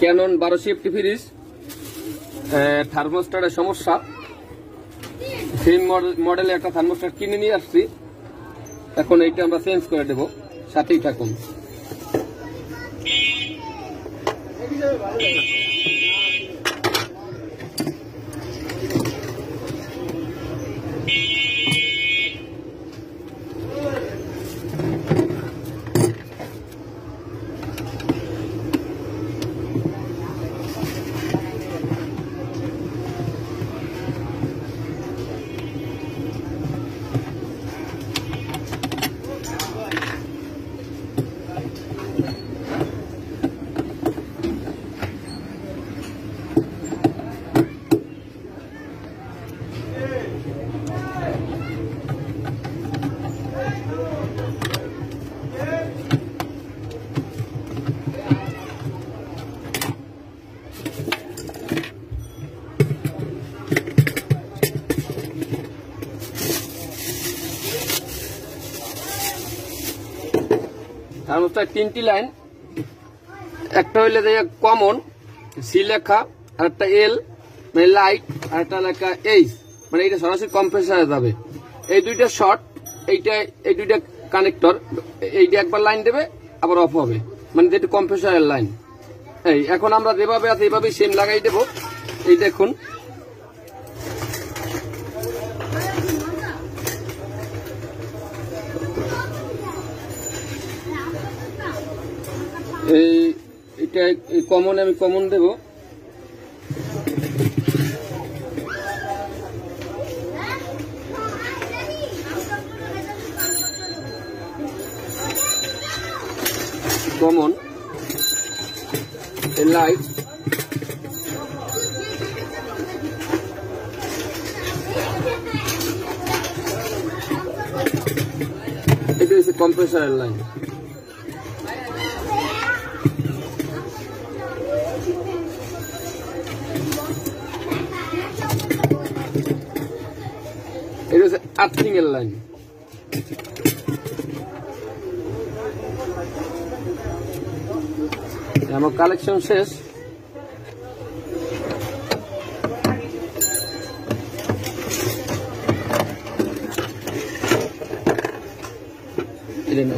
Canon 1250 fridge থার্মোস্ট্যাটের সমস্যা। Same মডেলে একটা থার্মোস্ট্যাট কিনে নিয়ে আসছি, এখন এইটা আমরা চেঞ্জ করে দেব, সাথেই থাকুন। থার্মোস্ট্যাট 3টি লাইন, একটা হইলে কমন সি লেখা, আর একটা এল মানে লাইট, আর একটা লেখা এইচ মানে এটা সরাসরি কম্প্রেসারে যাবে। এই দুইটা শর্ট, এই দুইটা কানেক্টর, এইটা একবার লাইন দেবে আবার অফ হবে, মানে যেটা কম্প্রেসারের লাইন। এই এখন আমরা যেভাবে আছে এইভাবেই সেম লাগাই দেব। এই দেখুন, এটা কমন, আমি কমন দেব। কমন লাইট, এটা হচ্ছে কম্প্রেসারের লাইন। এটা হচ্ছে আর্থিং এর লাইন। আমার কালেকশন শেষ। এটা না